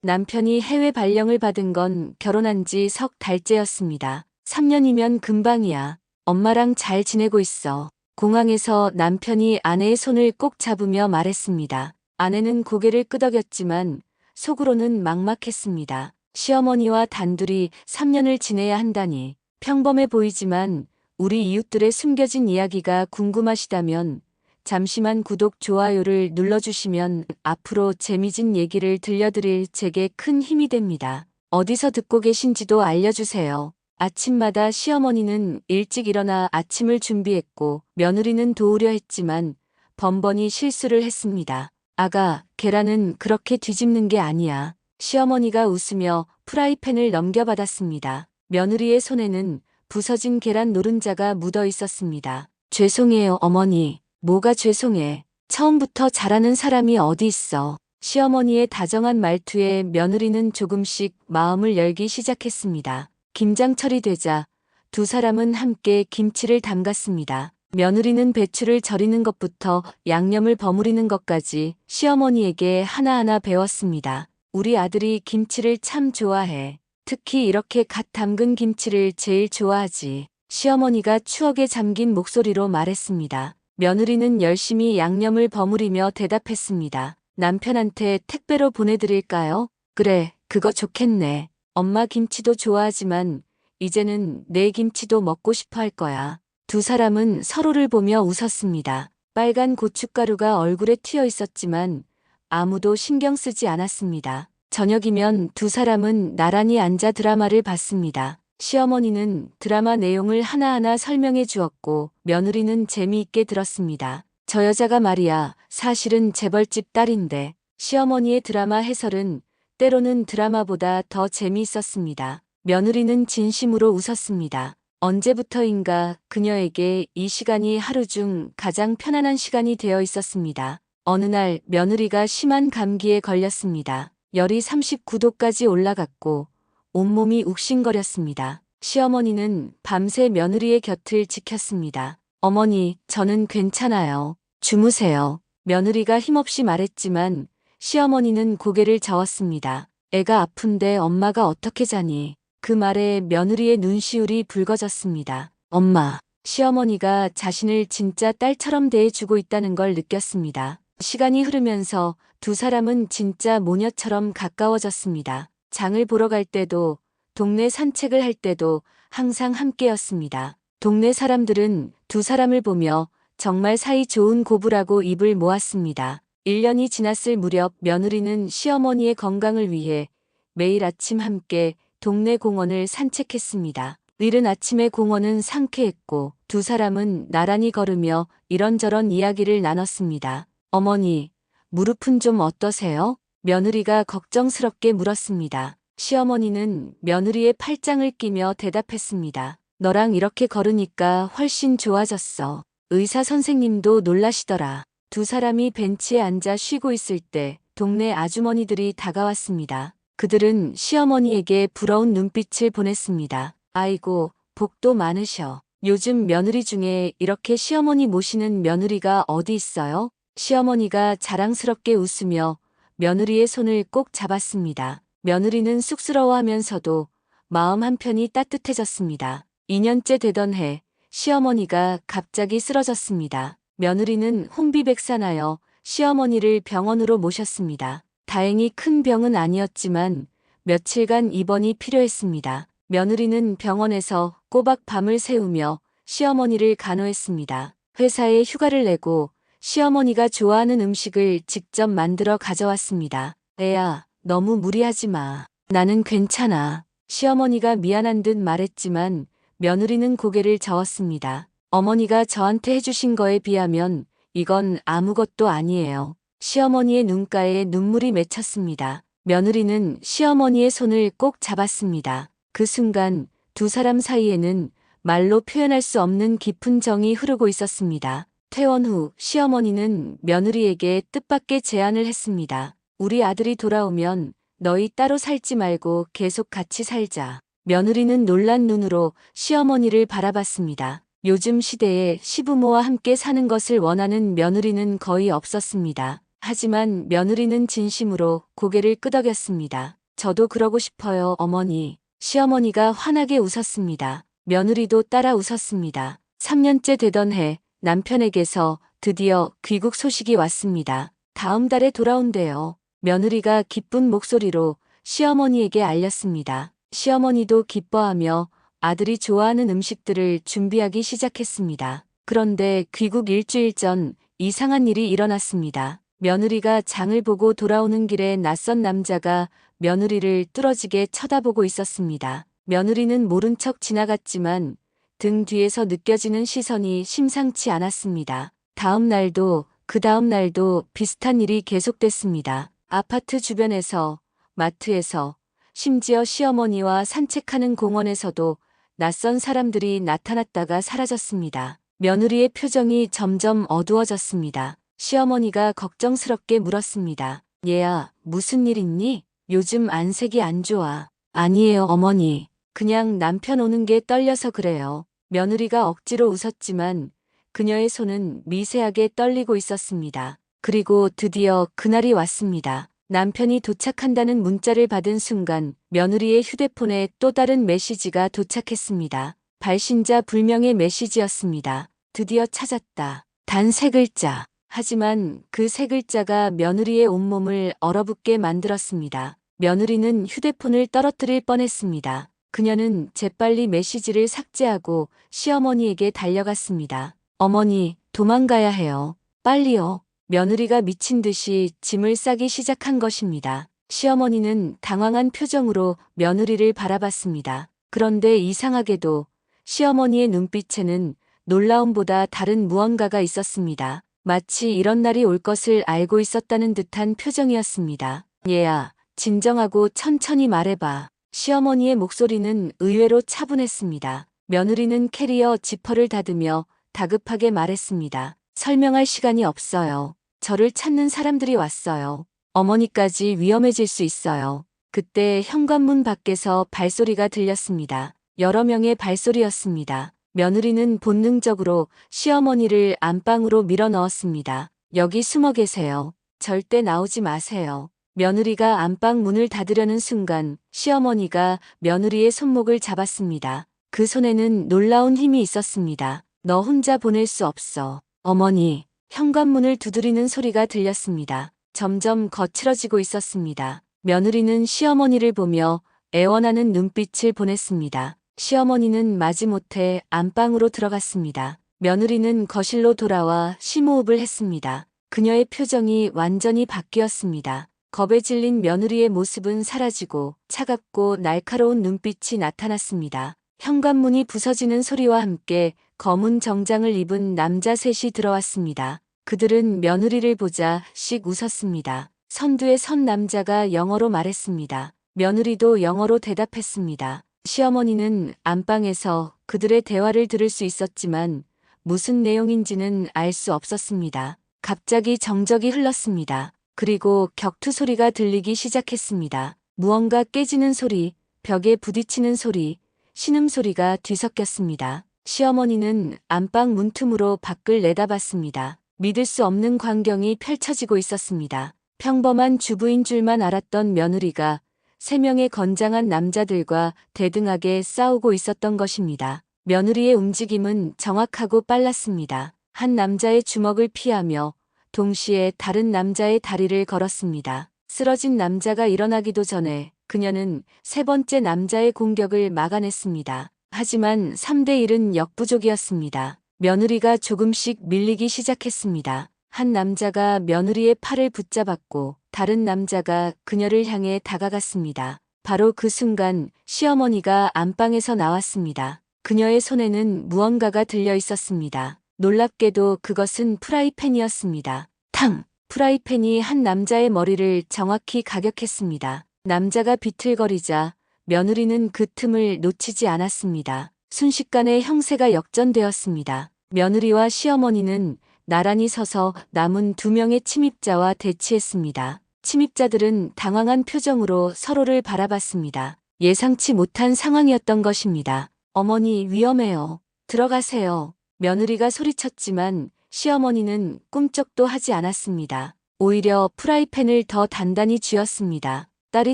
남편이 해외 발령을 받은 건 결혼한 지 석 달째였습니다. 3년이면 금방이야. 엄마랑 잘 지내고 있어. 공항에서 남편이 아내의 손을 꼭 잡으며 말했습니다. 아내는 고개를 끄덕였지만 속으로는 막막했습니다. 시어머니와 단둘이 3년을 지내야 한다니. 평범해 보이지만 우리 이웃들의 숨겨진 이야기가 궁금하시다면 잠시만 구독, 좋아요를 눌러주시면 앞으로 재미진 얘기를 들려드릴 제게 큰 힘이 됩니다. 어디서 듣고 계신지도 알려주세요. 아침마다 시어머니는 일찍 일어나 아침을 준비했고 며느리는 도우려 했지만 번번이 실수를 했습니다. 아가, 계란은 그렇게 뒤집는 게 아니야. 시어머니가 웃으며 프라이팬을 넘겨받았습니다. 며느리의 손에는 부서진 계란 노른자가 묻어 있었습니다. 죄송해요, 어머니. 뭐가 죄송해. 처음부터 잘하는 사람이 어디 있어. 시어머니의 다정한 말투에 며느리는 조금씩 마음을 열기 시작했습니다. 김장철이 되자 두 사람은 함께 김치를 담갔습니다. 며느리는 배추를 절이는 것부터 양념을 버무리는 것까지 시어머니에게 하나하나 배웠습니다. 우리 아들이 김치를 참 좋아해. 특히 이렇게 갓 담근 김치를 제일 좋아하지. 시어머니가 추억에 잠긴 목소리로 말했습니다. 며느리는 열심히 양념을 버무리며 대답했습니다. 남편한테 택배로 보내드릴까요? 그래, 그거 좋겠네. 엄마 김치도 좋아하지만 이제는 내 김치도 먹고 싶어 할 거야. 두 사람은 서로를 보며 웃었습니다. 빨간 고춧가루가 얼굴에 튀어 있었지만 아무도 신경 쓰지 않았습니다. 저녁이면 두 사람은 나란히 앉아 드라마를 봤습니다. 시어머니는 드라마 내용을 하나하나 설명해 주었고 며느리는 재미있게 들었습니다. 저 여자가 말이야, 사실은 재벌집 딸인데. 시어머니의 드라마 해설은 때로는 드라마보다 더 재미있었습니다. 며느리는 진심으로 웃었습니다. 언제부터인가 그녀에게 이 시간이 하루 중 가장 편안한 시간이 되어 있었습니다. 어느 날 며느리가 심한 감기에 걸렸습니다. 열이 39도까지 올라갔고 온몸이 욱신거렸습니다. 시어머니는 밤새 며느리의 곁을 지켰습니다. 어머니, 저는 괜찮아요. 주무세요. 며느리가 힘없이 말했지만 시어머니는 고개를 저었습니다. 애가 아픈데 엄마가 어떻게 자니? 그 말에 며느리의 눈시울이 붉어졌습니다. 엄마, 시어머니가 자신을 진짜 딸처럼 대해주고 있다는 걸 느꼈습니다. 시간이 흐르면서 두 사람은 진짜 모녀처럼 가까워졌습니다. 장을 보러 갈 때도, 동네 산책을 할 때도 항상 함께였습니다. 동네 사람들은 두 사람을 보며 정말 사이 좋은 고부라고 입을 모았습니다. 1년이 지났을 무렵 며느리는 시어머니의 건강을 위해 매일 아침 함께 동네 공원을 산책했습니다. 이른 아침의 공원은 상쾌했고 두 사람은 나란히 걸으며 이런저런 이야기를 나눴습니다. 어머니, 무릎은 좀 어떠세요? 며느리가 걱정스럽게 물었습니다. 시어머니는 며느리의 팔짱을 끼며 대답했습니다. 너랑 이렇게 걸으니까 훨씬 좋아졌어. 의사 선생님도 놀라시더라. 두 사람이 벤치에 앉아 쉬고 있을 때 동네 아주머니들이 다가왔습니다. 그들은 시어머니에게 부러운 눈빛을 보냈습니다. 아이고, 복도 많으셔. 요즘 며느리 중에 이렇게 시어머니 모시는 며느리가 어디 있어요? 시어머니가 자랑스럽게 웃으며 며느리의 손을 꼭 잡았습니다. 며느리는 쑥스러워하면서도 마음 한편이 따뜻해졌습니다. 2년째 되던 해, 시어머니가 갑자기 쓰러졌습니다. 며느리는 혼비백산하여 시어머니를 병원으로 모셨습니다. 다행히 큰 병은 아니었지만 며칠간 입원이 필요했습니다. 며느리는 병원에서 꼬박 밤을 새우며 시어머니를 간호했습니다. 회사에 휴가를 내고 시어머니가 좋아하는 음식을 직접 만들어 가져왔습니다. 애야, 너무 무리하지 마. 나는 괜찮아. 시어머니가 미안한 듯 말했지만 며느리는 고개를 저었습니다. 어머니가 저한테 해주신 거에 비하면 이건 아무것도 아니에요. 시어머니의 눈가에 눈물이 맺혔습니다. 며느리는 시어머니의 손을 꼭 잡았습니다. 그 순간 두 사람 사이에는 말로 표현할 수 없는 깊은 정이 흐르고 있었습니다. 퇴원 후 시어머니는 며느리에게 뜻밖의 제안을 했습니다. 우리 아들이 돌아오면 너희 따로 살지 말고 계속 같이 살자. 며느리는 놀란 눈으로 시어머니를 바라봤습니다. 요즘 시대에 시부모와 함께 사는 것을 원하는 며느리는 거의 없었습니다. 하지만 며느리는 진심으로 고개를 끄덕였습니다. 저도 그러고 싶어요, 어머니. 시어머니가 환하게 웃었습니다. 며느리도 따라 웃었습니다. 3년째 되던 해 남편에게서 드디어 귀국 소식이 왔습니다. 다음 달에 돌아온대요. 며느리가 기쁜 목소리로 시어머니에게 알렸습니다. 시어머니도 기뻐하며 아들이 좋아하는 음식들을 준비하기 시작했습니다. 그런데 귀국 일주일 전 이상한 일이 일어났습니다. 며느리가 장을 보고 돌아오는 길에 낯선 남자가 며느리를 뚫어지게 쳐다보고 있었습니다. 며느리는 모른 척 지나갔지만 등 뒤에서 느껴지는 시선이 심상치 않았습니다. 다음 날도 그 다음 날도 비슷한 일이 계속됐습니다. 아파트 주변에서, 마트에서, 심지어 시어머니와 산책하는 공원에서도 낯선 사람들이 나타났다가 사라졌습니다. 며느리의 표정이 점점 어두워졌습니다. 시어머니가 걱정스럽게 물었습니다. 얘야, 무슨 일 있니? 요즘 안색이 안 좋아. 아니에요, 어머니. 그냥 남편 오는 게 떨려서 그래요. 며느리가 억지로 웃었지만 그녀의 손은 미세하게 떨리고 있었습니다. 그리고 드디어 그날이 왔습니다. 남편이 도착한다는 문자를 받은 순간 며느리의 휴대폰에 또 다른 메시지가 도착했습니다. 발신자 불명의 메시지였습니다. 드디어 찾았다. 단 3글자. 하지만 그 3글자가 며느리의 온몸을 얼어붙게 만들었습니다. 며느리는 휴대폰을 떨어뜨릴 뻔했습니다. 그녀는 재빨리 메시지를 삭제하고 시어머니에게 달려갔습니다. 어머니, 도망가야 해요. 빨리요. 며느리가 미친 듯이 짐을 싸기 시작한 것입니다. 시어머니는 당황한 표정으로 며느리를 바라봤습니다. 그런데 이상하게도 시어머니의 눈빛에는 놀라움보다 다른 무언가가 있었습니다. 마치 이런 날이 올 것을 알고 있었다는 듯한 표정이었습니다. 얘야, 진정하고 천천히 말해봐. 시어머니의 목소리는 의외로 차분했습니다. 며느리는 캐리어 지퍼를 닫으며 다급하게 말했습니다. 설명할 시간이 없어요. 저를 찾는 사람들이 왔어요. 어머니까지 위험해질 수 있어요. 그때 현관문 밖에서 발소리가 들렸습니다. 여러 명의 발소리였습니다. 며느리는 본능적으로 시어머니를 안방으로 밀어 넣었습니다. 여기 숨어 계세요. 절대 나오지 마세요. 며느리가 안방 문을 닫으려는 순간 시어머니가 며느리의 손목을 잡았습니다. 그 손에는 놀라운 힘이 있었습니다. 너 혼자 보낼 수 없어. 어머니, 현관문을 두드리는 소리가 들렸습니다. 점점 거칠어지고 있었습니다. 며느리는 시어머니를 보며 애원하는 눈빛을 보냈습니다. 시어머니는 마지못해 안방으로 들어갔습니다. 며느리는 거실로 돌아와 심호흡을 했습니다. 그녀의 표정이 완전히 바뀌었습니다. 겁에 질린 며느리의 모습은 사라지고 차갑고 날카로운 눈빛이 나타났습니다. 현관문이 부서지는 소리와 함께 검은 정장을 입은 남자 셋이 들어왔습니다. 그들은 며느리를 보자 씩 웃었습니다. 선두에 선 남자가 영어로 말했습니다. 며느리도 영어로 대답했습니다. 시어머니는 안방에서 그들의 대화를 들을 수 있었지만 무슨 내용인지는 알 수 없었습니다. 갑자기 정적이 흘렀습니다. 그리고 격투 소리가 들리기 시작했습니다. 무언가 깨지는 소리, 벽에 부딪히는 소리, 신음소리가 뒤섞였습니다. 시어머니는 안방 문틈으로 밖을 내다봤습니다. 믿을 수 없는 광경이 펼쳐지고 있었습니다. 평범한 주부인 줄만 알았던 며느리가 3명의 건장한 남자들과 대등하게 싸우고 있었던 것입니다. 며느리의 움직임은 정확하고 빨랐습니다. 한 남자의 주먹을 피하며 동시에 다른 남자의 다리를 걸었습니다. 쓰러진 남자가 일어나기도 전에 그녀는 3번째 남자의 공격을 막아냈습니다. 하지만 3대1은 역부족이었습니다. 며느리가 조금씩 밀리기 시작했습니다. 한 남자가 며느리의 팔을 붙잡았고 다른 남자가 그녀를 향해 다가갔습니다. 바로 그 순간 시어머니가 안방에서 나왔습니다. 그녀의 손에는 무언가가 들려 있었습니다. 놀랍게도 그것은 프라이팬이었습니다. 탕! 프라이팬이 한 남자의 머리를 정확히 가격했습니다. 남자가 비틀거리자 며느리는 그 틈을 놓치지 않았습니다. 순식간에 형세가 역전되었습니다. 며느리와 시어머니는 나란히 서서 남은 2명의 침입자와 대치했습니다. 침입자들은 당황한 표정으로 서로를 바라봤습니다. 예상치 못한 상황이었던 것입니다. 어머니, 위험해요. 들어가세요. 며느리가 소리쳤지만 시어머니는 꿈쩍도 하지 않았습니다. 오히려 프라이팬을 더 단단히 쥐었습니다. 딸이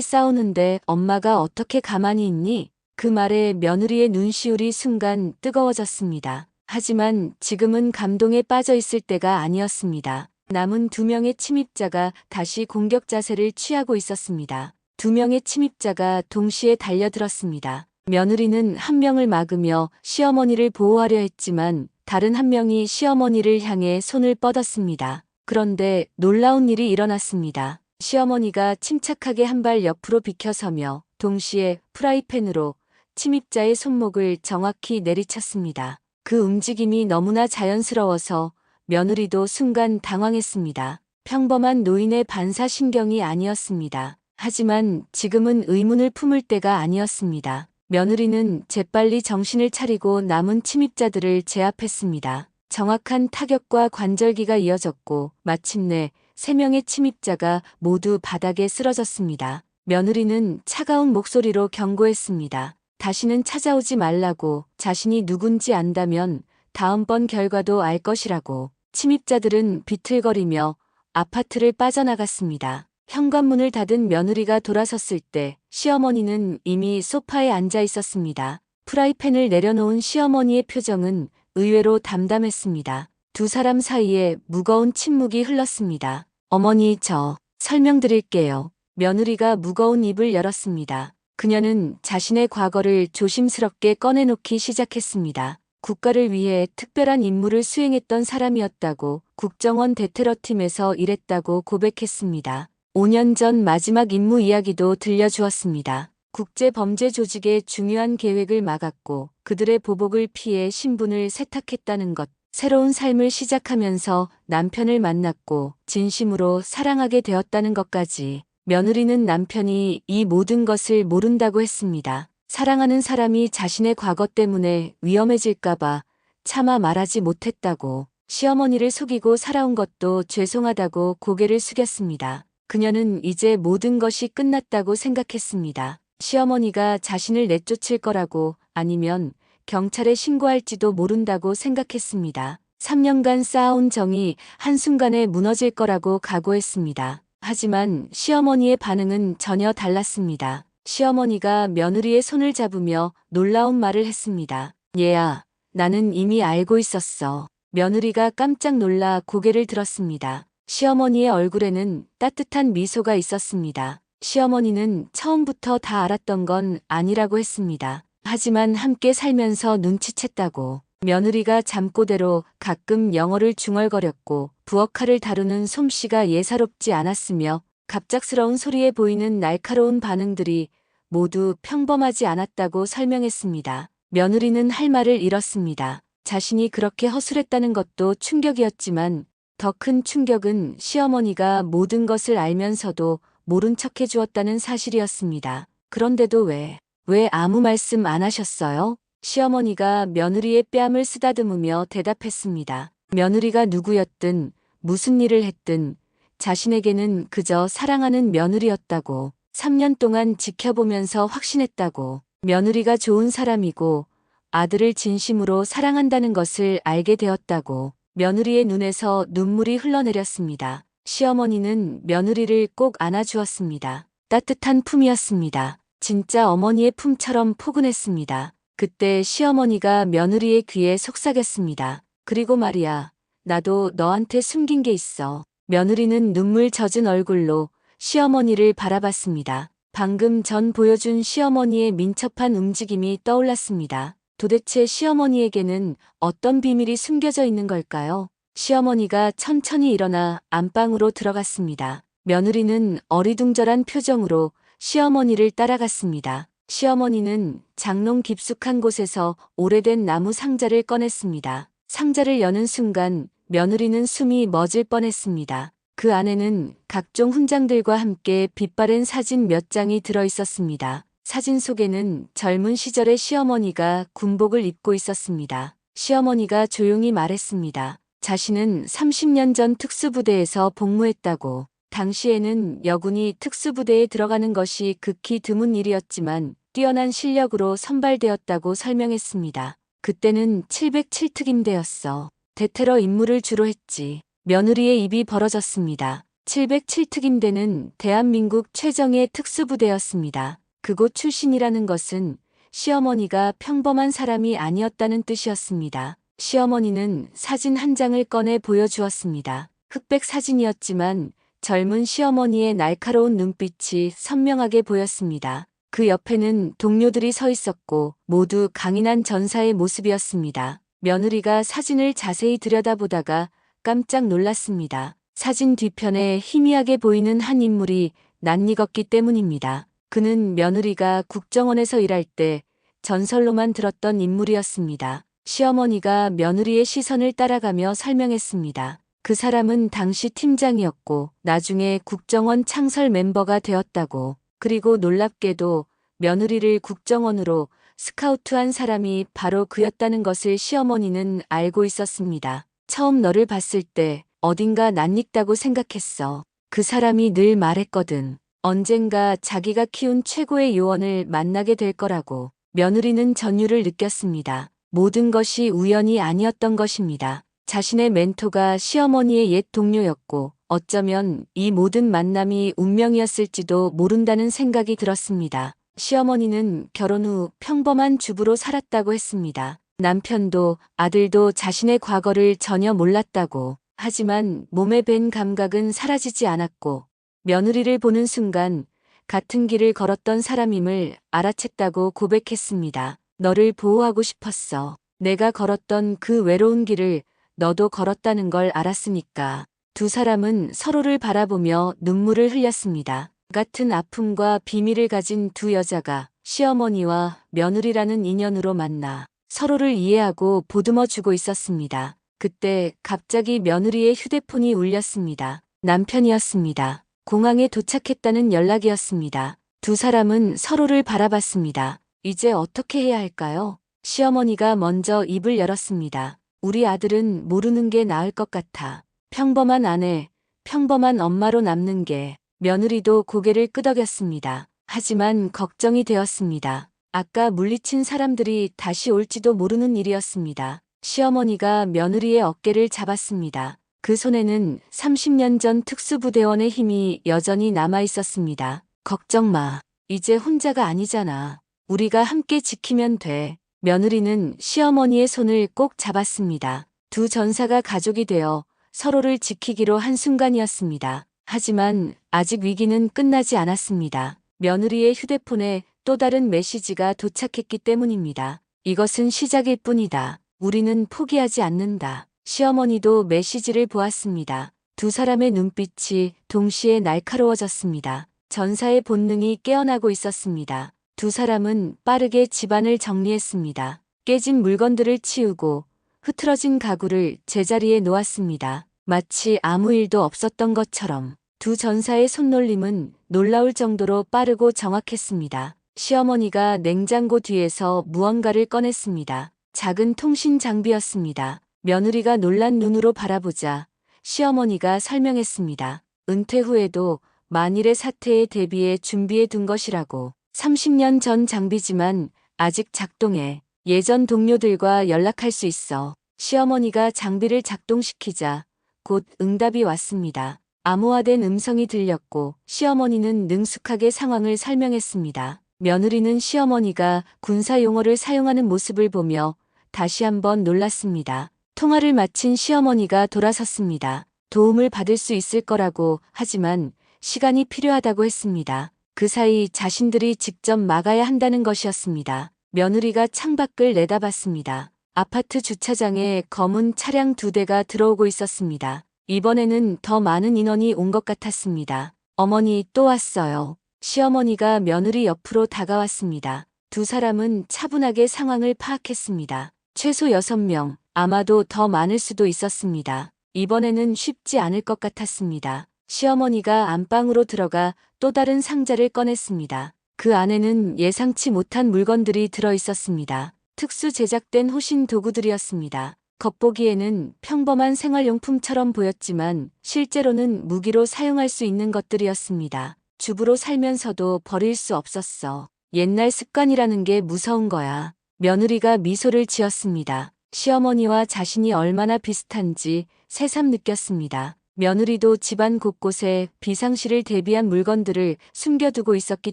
싸우는데 엄마가 어떻게 가만히 있니? 그 말에 며느리의 눈시울이 순간 뜨거워졌습니다. 하지만 지금은 감동에 빠져 있을 때가 아니었습니다. 남은 2명의 침입자가 다시 공격 자세를 취하고 있었습니다. 2명의 침입자가 동시에 달려들었습니다. 며느리는 1명을 막으며 시어머니를 보호하려 했지만 다른 1명이 시어머니를 향해 손을 뻗었습니다. 그런데 놀라운 일이 일어났습니다. 시어머니가 침착하게 한 발 옆으로 비켜서며 동시에 프라이팬으로 침입자의 손목을 정확히 내리쳤습니다. 그 움직임이 너무나 자연스러워서 며느리도 순간 당황했습니다. 평범한 노인의 반사신경이 아니었습니다. 하지만 지금은 의문을 품을 때가 아니었습니다. 며느리는 재빨리 정신을 차리고 남은 침입자들을 제압했습니다. 정확한 타격과 관절기가 이어졌고 마침내 3명의 침입자가 모두 바닥에 쓰러졌습니다. 며느리는 차가운 목소리로 경고했습니다. 다시는 찾아오지 말라고. 자신이 누군지 안다면 다음번 결과도 알 것이라고. 침입자들은 비틀거리며 아파트를 빠져나갔습니다. 현관문을 닫은 며느리가 돌아섰을 때 시어머니는 이미 소파에 앉아 있었습니다. 프라이팬을 내려놓은 시어머니의 표정은 의외로 담담했습니다. 2 사람 사이에 무거운 침묵이 흘렀습니다. 어머니, 저 설명드릴게요. 며느리가 무거운 입을 열었습니다. 그녀는 자신의 과거를 조심스럽게 꺼내놓기 시작했습니다. 국가를 위해 특별한 임무를 수행했던 사람이었다고, 국정원 대테러팀에서 일했다고 고백했습니다. 5년 전 마지막 임무 이야기도 들려주었습니다. 국제범죄 조직의 중요한 계획을 막았고 그들의 보복을 피해 신분을 세탁했다는 것. 새로운 삶을 시작하면서 남편을 만났고 진심으로 사랑하게 되었다는 것까지. 며느리는 남편이 이 모든 것을 모른다고 했습니다. 사랑하는 사람이 자신의 과거 때문에 위험해질까봐 차마 말하지 못했다고. 시어머니를 속이고 살아온 것도 죄송하다고 고개를 숙였습니다. 그녀는 이제 모든 것이 끝났다고 생각했습니다. 시어머니가 자신을 내쫓을 거라고, 아니면 경찰에 신고할지도 모른다고 생각했습니다. 3년간 쌓아온 정이 한순간에 무너질 거라고 각오했습니다. 하지만 시어머니의 반응은 전혀 달랐습니다. 시어머니가 며느리의 손을 잡으며 놀라운 말을 했습니다. 얘야, 나는 이미 알고 있었어. 며느리가 깜짝 놀라 고개를 들었습니다. 시어머니의 얼굴에는 따뜻한 미소가 있었습니다. 시어머니는 처음부터 다 알았던 건 아니라고 했습니다. 하지만 함께 살면서 눈치챘다고. 며느리가 잠꼬대로 가끔 영어를 중얼거렸고 부엌칼을 다루는 솜씨가 예사롭지 않았으며 갑작스러운 소리에 보이는 날카로운 반응들이 모두 평범하지 않았다고 설명했습니다. 며느리는 할 말을 잃었습니다. 자신이 그렇게 허술했다는 것도 충격이었지만 더 큰 충격은 시어머니가 모든 것을 알면서도 모른 척 해주었다는 사실이었습니다. 그런데도 왜 아무 말씀 안 하셨어요? 시어머니가 며느리의 뺨을 쓰다듬으며 대답했습니다. 며느리가 누구였든 무슨 일을 했든 자신에게는 그저 사랑하는 며느리였다고. 3년 동안 지켜보면서 확신했다고. 며느리가 좋은 사람이고 아들을 진심으로 사랑한다는 것을 알게 되었다고. 며느리의 눈에서 눈물이 흘러내렸습니다. 시어머니는 며느리를 꼭 안아주었습니다. 따뜻한 품이었습니다. 진짜 어머니의 품처럼 포근했습니다. 그때 시어머니가 며느리의 귀에 속삭였습니다. 그리고 말이야, 나도 너한테 숨긴 게 있어. 며느리는 눈물 젖은 얼굴로 시어머니를 바라봤습니다. 방금 전 보여준 시어머니의 민첩한 움직임이 떠올랐습니다. 도대체 시어머니에게는 어떤 비밀이 숨겨져 있는 걸까요? 시어머니가 천천히 일어나 안방으로 들어갔습니다. 며느리는 어리둥절한 표정으로 시어머니를 따라갔습니다. 시어머니는 장롱 깊숙한 곳에서 오래된 나무 상자를 꺼냈습니다. 상자를 여는 순간 며느리는 숨이 멎을 뻔했습니다. 그 안에는 각종 훈장들과 함께 빛바랜 사진 몇 장이 들어 있었습니다. 사진 속에는 젊은 시절의 시어머니가 군복을 입고 있었습니다. 시어머니가 조용히 말했습니다. 자신은 30년 전 특수부대에서 복무했다고. 당시에는 여군이 특수부대에 들어가는 것이 극히 드문 일이었지만 뛰어난 실력으로 선발되었다고 설명했습니다. 그때는 707특임대였어. 대테러 임무를 주로 했지. 며느리의 입이 벌어졌습니다. 707특임대는 대한민국 최정예 특수부대였습니다. 그곳 출신이라는 것은 시어머니가 평범한 사람이 아니었다는 뜻이었습니다. 시어머니는 사진 한 장을 꺼내 보여주었습니다. 흑백 사진이었지만 젊은 시어머니의 날카로운 눈빛이 선명하게 보였습니다. 그 옆에는 동료들이 서 있었고 모두 강인한 전사의 모습이었습니다. 며느리가 사진을 자세히 들여다보다가 깜짝 놀랐습니다. 사진 뒤편에 희미하게 보이는 한 인물이 낯익었기 때문입니다. 그는 며느리가 국정원에서 일할 때 전설로만 들었던 인물이었습니다. 시어머니가 며느리의 시선을 따라가며 설명했습니다. 그 사람은 당시 팀장이었고 나중에 국정원 창설 멤버가 되었다고. 그리고 놀랍게도 며느리를 국정원으로 스카우트한 사람이 바로 그였다는 것을 시어머니는 알고 있었습니다. 처음 너를 봤을 때 어딘가 낯익다고 생각했어. 그 사람이 늘 말했거든. 언젠가 자기가 키운 최고의 요원을 만나게 될 거라고. 며느리는 전율을 느꼈습니다. 모든 것이 우연이 아니었던 것입니다. 자신의 멘토가 시어머니의 옛 동료였고 어쩌면 이 모든 만남이 운명이었을지도 모른다는 생각이 들었습니다. 시어머니는 결혼 후 평범한 주부로 살았다고 했습니다. 남편도 아들도 자신의 과거를 전혀 몰랐다고. 하지만 몸에 밴 감각은 사라지지 않았고 며느리를 보는 순간 같은 길을 걸었던 사람임을 알아챘다고 고백했습니다. 너를 보호하고 싶었어. 내가 걸었던 그 외로운 길을 너도 걸었다는 걸 알았으니까. 두 사람은 서로를 바라보며 눈물을 흘렸습니다. 같은 아픔과 비밀을 가진 두 여자가 시어머니와 며느리라는 인연으로 만나 서로를 이해하고 보듬어주고 있었습니다. 그때 갑자기 며느리의 휴대폰이 울렸습니다. 남편이었습니다. 공항에 도착했다는 연락이었습니다. 두 사람은 서로를 바라봤습니다. 이제 어떻게 해야 할까요? 시어머니가 먼저 입을 열었습니다. 우리 아들은 모르는 게 나을 것 같아. 평범한 아내, 평범한 엄마로 남는 게. 며느리도 고개를 끄덕였습니다. 하지만 걱정이 되었습니다. 아까 물리친 사람들이 다시 올지도 모르는 일이었습니다. 시어머니가 며느리의 어깨를 잡았습니다. 그 손에는 30년 전 특수부대원의 힘이 여전히 남아 있었습니다. 걱정 마. 이제 혼자가 아니잖아. 우리가 함께 지키면 돼. 며느리는 시어머니의 손을 꼭 잡았습니다. 두 전사가 가족이 되어 서로를 지키기로 한 순간이었습니다. 하지만 아직 위기는 끝나지 않았습니다. 며느리의 휴대폰에 또 다른 메시지가 도착했기 때문입니다. 이것은 시작일 뿐이다. 우리는 포기하지 않는다. 시어머니도 메시지를 보았습니다. 두 사람의 눈빛이 동시에 날카로워졌습니다. 전사의 본능이 깨어나고 있었습니다. 두 사람은 빠르게 집안을 정리했습니다. 깨진 물건들을 치우고 흐트러진 가구를 제자리에 놓았습니다. 마치 아무 일도 없었던 것처럼. 두 전사의 손놀림은 놀라울 정도로 빠르고 정확했습니다. 시어머니가 냉장고 뒤에서 무언가를 꺼냈습니다. 작은 통신 장비였습니다. 며느리가 놀란 눈으로 바라보자 시어머니가 설명했습니다. 은퇴 후에도 만일의 사태에 대비해 준비해 둔 것이라고. 30년 전 장비지만 아직 작동해. 예전 동료들과 연락할 수 있어. 시어머니가 장비를 작동시키자 곧 응답이 왔습니다. 암호화된 음성이 들렸고 시어머니는 능숙하게 상황을 설명했습니다. 며느리는 시어머니가 군사 용어를 사용하는 모습을 보며 다시 한번 놀랐습니다. 통화를 마친 시어머니가 돌아섰습니다. 도움을 받을 수 있을 거라고 하지만 시간이 필요하다고 했습니다. 그 사이 자신들이 직접 막아야 한다는 것이었습니다. 며느리가 창밖을 내다봤습니다. 아파트 주차장에 검은 차량 2대가 들어오고 있었습니다. 이번에는 더 많은 인원이 온 것 같았습니다. 어머니 또 왔어요. 시어머니가 며느리 옆으로 다가왔습니다. 두 사람은 차분하게 상황을 파악했습니다. 최소 6명, 아마도 더 많을 수도 있었습니다. 이번에는 쉽지 않을 것 같았습니다. 시어머니가 안방으로 들어가 또 다른 상자를 꺼냈습니다. 그 안에는 예상치 못한 물건들이 들어 있었습니다. 특수 제작된 호신 도구들이었습니다. 겉보기에는 평범한 생활용품처럼 보였지만 실제로는 무기로 사용할 수 있는 것들이었습니다. 주부로 살면서도 버릴 수 없었어. 옛날 습관이라는 게 무서운 거야. 며느리가 미소를 지었습니다. 시어머니와 자신이 얼마나 비슷한지 새삼 느꼈습니다. 며느리도 집안 곳곳에 비상시를 대비한 물건들을 숨겨두고 있었기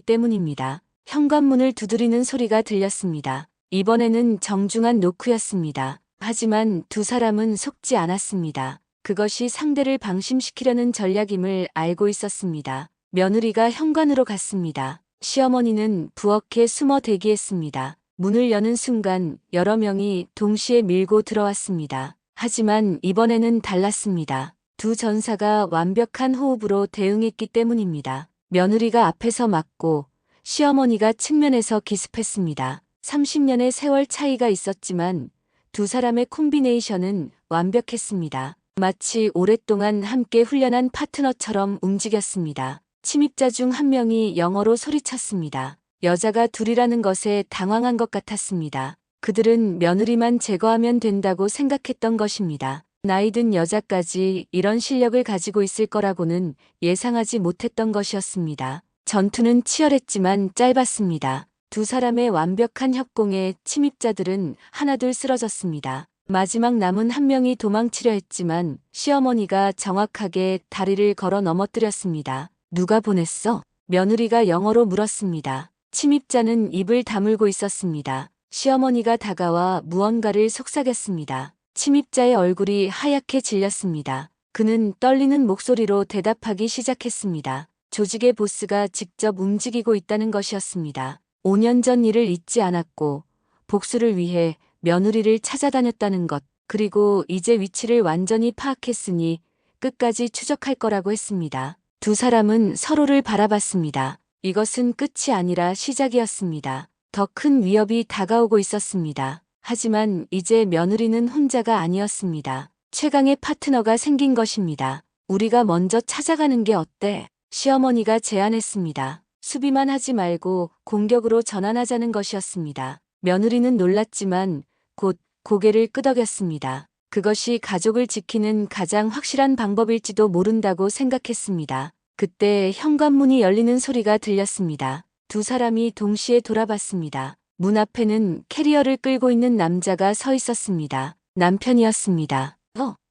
때문입니다. 현관문을 두드리는 소리가 들렸습니다. 이번에는 정중한 노크였습니다. 하지만 두 사람은 속지 않았습니다. 그것이 상대를 방심시키려는 전략임을 알고 있었습니다. 며느리가 현관으로 갔습니다. 시어머니는 부엌에 숨어 대기했습니다. 문을 여는 순간 여러 명이 동시에 밀고 들어왔습니다. 하지만 이번에는 달랐습니다. 두 전사가 완벽한 호흡으로 대응했기 때문입니다. 며느리가 앞에서 막고 시어머니가 측면에서 기습했습니다. 30년의 세월 차이가 있었지만 두 사람의 콤비네이션은 완벽했습니다. 마치 오랫동안 함께 훈련한 파트너처럼 움직였습니다. 침입자 중 한 명이 영어로 소리쳤습니다. 여자가 둘이라는 것에 당황한 것 같았습니다. 그들은 며느리만 제거하면 된다고 생각했던 것입니다. 나이든 여자까지 이런 실력을 가지고 있을 거라고는 예상하지 못했던 것이었습니다. 전투는 치열했지만 짧았습니다. 두 사람의 완벽한 협공에 침입자들은 하나둘 쓰러졌습니다. 마지막 남은 한 명이 도망치려 했지만 시어머니가 정확하게 다리를 걸어 넘어뜨렸습니다. 누가 보냈어? 며느리가 영어로 물었습니다. 침입자는 입을 다물고 있었습니다. 시어머니가 다가와 무언가를 속삭였습니다. 침입자의 얼굴이 하얗게 질렸습니다. 그는 떨리는 목소리로 대답하기 시작했습니다. 조직의 보스가 직접 움직이고 있다는 것이었습니다. 5년 전 일을 잊지 않았고 복수를 위해 며느리를 찾아다녔다는 것, 그리고 이제 위치를 완전히 파악했으니 끝까지 추적할 거라고 했습니다. 두 사람은 서로를 바라봤습니다. 이것은 끝이 아니라 시작이었습니다. 더 큰 위협이 다가오고 있었습니다. 하지만 이제 며느리는 혼자가 아니었습니다. 최강의 파트너가 생긴 것입니다. 우리가 먼저 찾아가는 게 어때? 시어머니가 제안했습니다. 수비만 하지 말고 공격으로 전환하자는 것이었습니다. 며느리는 놀랐지만 곧 고개를 끄덕였습니다. 그것이 가족을 지키는 가장 확실한 방법일지도 모른다고 생각했습니다. 그때 현관문이 열리는 소리가 들렸습니다. 두 사람이 동시에 돌아봤습니다. 문 앞에는 캐리어를 끌고 있는 남자가 서 있었습니다. 남편이었습니다.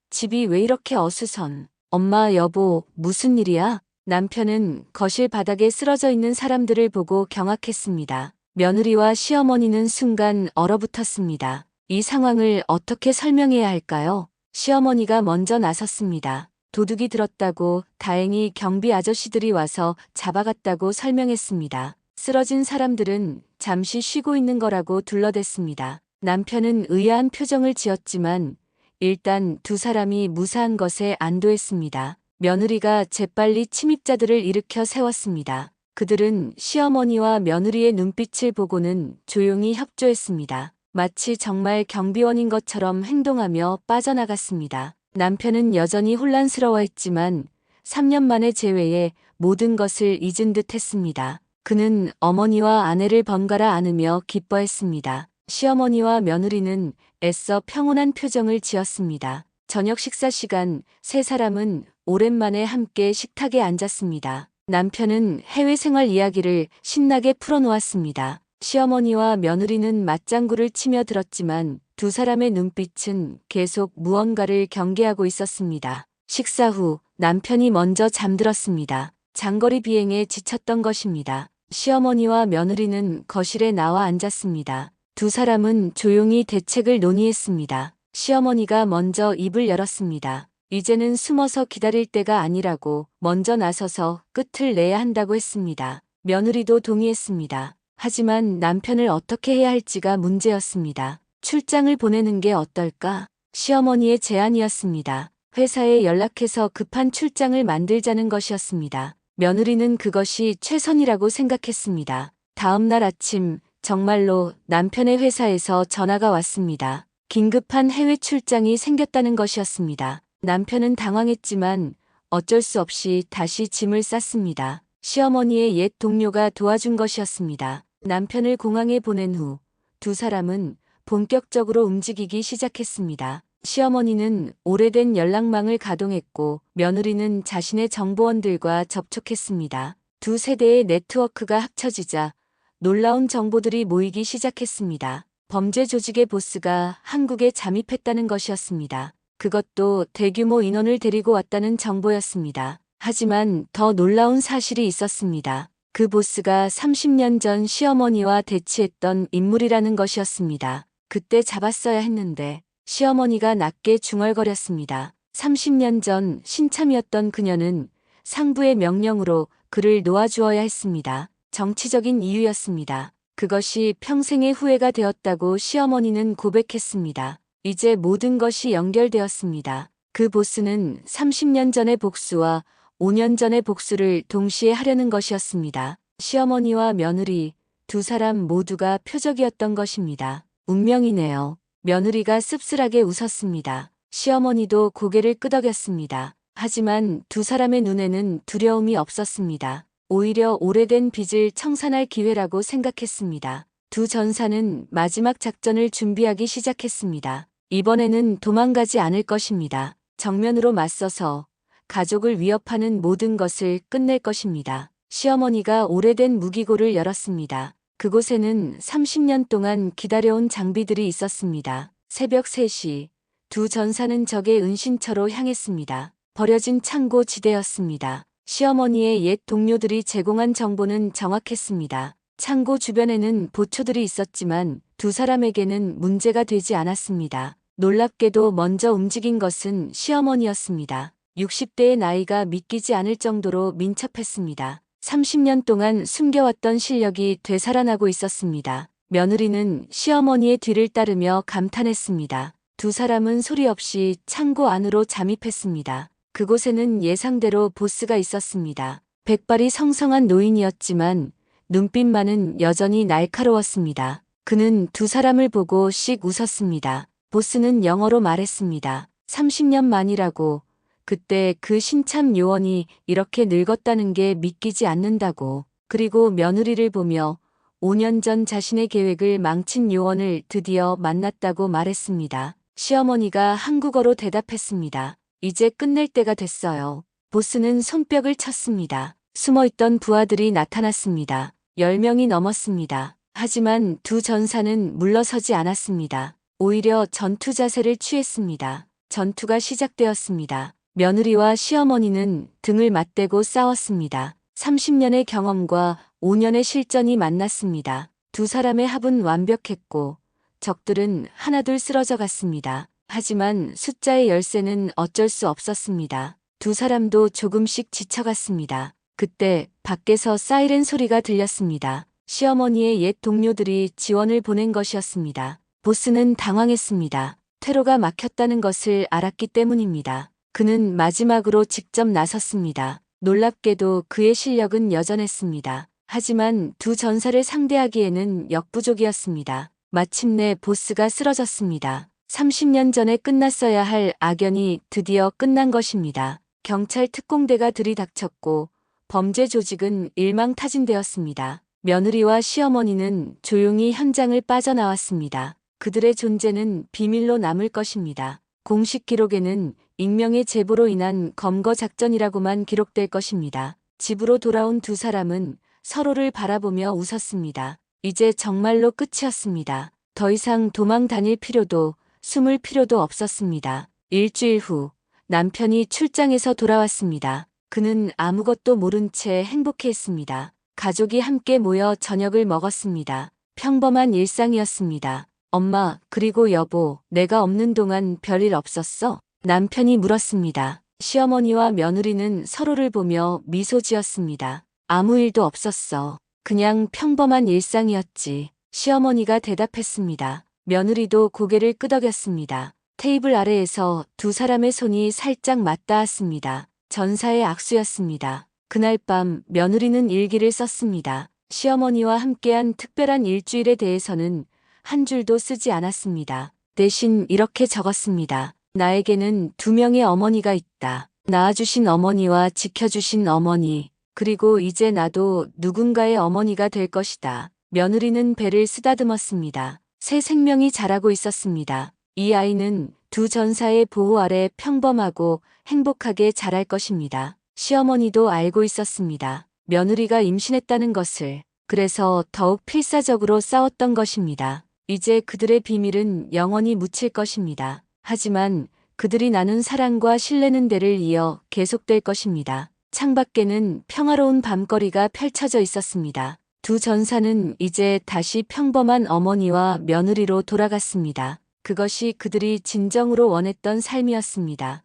집이 왜 이렇게 어수선? 엄마, 여보, 무슨 일이야? 남편은 거실 바닥에 쓰러져 있는 사람들을 보고 경악했습니다. 며느리와 시어머니는 순간 얼어붙었습니다. 이 상황을 어떻게 설명해야 할까요? 시어머니가 먼저 나섰습니다. 도둑이 들었다고, 다행히 경비 아저씨들이 와서 잡아갔다고 설명했습니다. 쓰러진 사람들은 잠시 쉬고 있는 거라고 둘러댔습니다. 남편은 의아한 표정을 지었지만 일단 두 사람이 무사한 것에 안도했습니다. 며느리가 재빨리 침입자들을 일으켜 세웠습니다. 그들은 시어머니와 며느리의 눈빛을 보고는 조용히 협조했습니다. 마치 정말 경비원인 것처럼 행동하며 빠져나갔습니다. 남편은 여전히 혼란스러워했지만 3년 만의 재회에 모든 것을 잊은 듯 했습니다. 그는 어머니와 아내를 번갈아 안으며 기뻐했습니다. 시어머니와 며느리는 애써 평온한 표정을 지었습니다. 저녁 식사 시간, 세 사람은 오랜만에 함께 식탁에 앉았습니다. 남편은 해외 생활 이야기를 신나게 풀어놓았습니다. 시어머니와 며느리는 맞장구를 치며 들었지만 두 사람의 눈빛은 계속 무언가를 경계하고 있었습니다. 식사 후 남편이 먼저 잠들었습니다. 장거리 비행에 지쳤던 것입니다. 시어머니와 며느리는 거실에 나와 앉았습니다. 두 사람은 조용히 대책을 논의했습니다. 시어머니가 먼저 입을 열었습니다. 이제는 숨어서 기다릴 때가 아니라고 먼저 나서서 끝을 내야 한다고 했습니다. 며느리도 동의했습니다. 하지만 남편을 어떻게 해야 할지가 문제였습니다. 출장을 보내는 게 어떨까? 시어머니의 제안이었습니다. 회사에 연락해서 급한 출장을 만들자는 것이었습니다. 며느리는 그것이 최선이라고 생각했습니다. 다음 날 아침 정말로 남편의 회사에서 전화가 왔습니다. 긴급한 해외 출장이 생겼다는 것이었습니다. 남편은 당황했지만 어쩔 수 없이 다시 짐을 쌌습니다. 시어머니의 옛 동료가 도와준 것이었습니다. 남편을 공항에 보낸 후 두 사람은 본격적으로 움직이기 시작했습니다. 시어머니는 오래된 연락망을 가동했고 며느리는 자신의 정보원들과 접촉했습니다. 두 세대의 네트워크가 합쳐지자 놀라운 정보들이 모이기 시작했습니다. 범죄 조직의 보스가 한국에 잠입했다는 것이었습니다. 그것도 대규모 인원을 데리고 왔다는 정보였습니다. 하지만 더 놀라운 사실이 있었습니다. 그 보스가 30년 전 시어머니와 대치했던 인물이라는 것이었습니다. 그때 잡았어야 했는데 시어머니가 낮게 중얼거렸습니다. 30년 전 신참이었던 그녀는 상부의 명령으로 그를 놓아주어야 했습니다. 정치적인 이유였습니다. 그것이 평생의 후회가 되었다고 시어머니는 고백했습니다. 이제 모든 것이 연결되었습니다. 그 보스는 30년 전의 복수와 5년 전의 복수를 동시에 하려는 것이었습니다. 시어머니와 며느리 두 사람 모두가 표적이었던 것입니다. 운명이네요. 며느리가 씁쓸하게 웃었습니다. 시어머니도 고개를 끄덕였습니다. 하지만 두 사람의 눈에는 두려움이 없었습니다. 오히려 오래된 빚을 청산할 기회라고 생각했습니다. 두 전사는 마지막 작전을 준비하기 시작했습니다. 이번에는 도망가지 않을 것입니다. 정면으로 맞서서 가족을 위협하는 모든 것을 끝낼 것입니다. 시어머니가 오래된 무기고를 열었습니다. 그곳에는 30년 동안 기다려온 장비들이 있었습니다. 새벽 3시 두 전사는 적의 은신처로 향했습니다. 버려진 창고 지대였습니다. 시어머니의 옛 동료들이 제공한 정보는 정확했습니다. 창고 주변에는 보초들이 있었지만 두 사람에게는 문제가 되지 않았습니다. 놀랍게도 먼저 움직인 것은 시어머니였습니다. 60대의 나이가 믿기지 않을 정도로 민첩했습니다. 30년 동안 숨겨왔던 실력이 되살아나고 있었습니다. 며느리는 시어머니의 뒤를 따르며 감탄했습니다. 두 사람은 소리 없이 창고 안으로 잠입했습니다. 그곳에는 예상대로 보스가 있었습니다. 백발이 성성한 노인이었지만 눈빛만은 여전히 날카로웠습니다. 그는 두 사람을 보고 씩 웃었습니다. 보스는 영어로 말했습니다. 30년 만이라고. 그때 그 신참 요원이 이렇게 늙었다는 게 믿기지 않는다고. 그리고 며느리를 보며 5년 전 자신의 계획을 망친 요원을 드디어 만났다고 말했습니다. 시어머니가 한국어로 대답했습니다. 이제 끝낼 때가 됐어요. 보스는 손뼉을 쳤습니다. 숨어있던 부하들이 나타났습니다. 10명이 넘었습니다. 하지만 두 전사는 물러서지 않았습니다. 오히려 전투 자세를 취했습니다. 전투가 시작되었습니다. 며느리와 시어머니는 등을 맞대고 싸웠습니다. 30년의 경험과 5년의 실전이 만났습니다. 두 사람의 합은 완벽했고 적들은 하나둘 쓰러져 갔습니다. 하지만 숫자의 열세는 어쩔 수 없었습니다. 두 사람도 조금씩 지쳐갔습니다. 그때 밖에서 사이렌 소리가 들렸습니다. 시어머니의 옛 동료들이 지원을 보낸 것이었습니다. 보스는 당황했습니다. 퇴로가 막혔다는 것을 알았기 때문입니다. 그는 마지막으로 직접 나섰습니다. 놀랍게도 그의 실력은 여전했습니다. 하지만 두 전사를 상대하기에는 역부족이었습니다. 마침내 보스가 쓰러졌습니다. 30년 전에 끝났어야 할 악연이 드디어 끝난 것입니다. 경찰 특공대가 들이닥쳤고 범죄 조직은 일망타진되었습니다. 며느리와 시어머니는 조용히 현장을 빠져나왔습니다. 그들의 존재는 비밀로 남을 것입니다. 공식 기록에는 익명의 제보로 인한 검거 작전이라고만 기록될 것입니다. 집으로 돌아온 두 사람은 서로를 바라보며 웃었습니다. 이제 정말로 끝이었습니다. 더 이상 도망 다닐 필요도 숨을 필요도 없었습니다. 일주일 후 남편이 출장에서 돌아왔습니다. 그는 아무것도 모른 채 행복해했습니다. 가족이 함께 모여 저녁을 먹었습니다. 평범한 일상이었습니다. 엄마, 그리고 여보, 내가 없는 동안 별일 없었어? 남편이 물었습니다. 시어머니와 며느리는 서로를 보며 미소 지었습니다. 아무 일도 없었어. 그냥 평범한 일상이었지. 시어머니가 대답했습니다. 며느리도 고개를 끄덕였습니다. 테이블 아래에서 두 사람의 손이 살짝 맞닿았습니다. 전사의 악수였습니다. 그날 밤 며느리는 일기를 썼습니다. 시어머니와 함께한 특별한 일주일에 대해서는 한 줄도 쓰지 않았습니다. 대신 이렇게 적었습니다. 나에게는 2명의 어머니가 있다. 낳아주신 어머니와 지켜주신 어머니. 그리고 이제 나도 누군가의 어머니가 될 것이다. 며느리는 배를 쓰다듬었습니다. 새 생명이 자라고 있었습니다. 이 아이는 두 전사의 보호 아래 평범하고 행복하게 자랄 것입니다. 시어머니도 알고 있었습니다. 며느리가 임신했다는 것을. 그래서 더욱 필사적으로 싸웠던 것입니다. 이제 그들의 비밀은 영원히 묻힐 것입니다. 하지만 그들이 나눈 사랑과 신뢰는 대를 이어 계속될 것입니다. 창밖에는 평화로운 밤거리가 펼쳐져 있었습니다. 두 전사는 이제 다시 평범한 어머니와 며느리로 돌아갔습니다. 그것이 그들이 진정으로 원했던 삶이었습니다.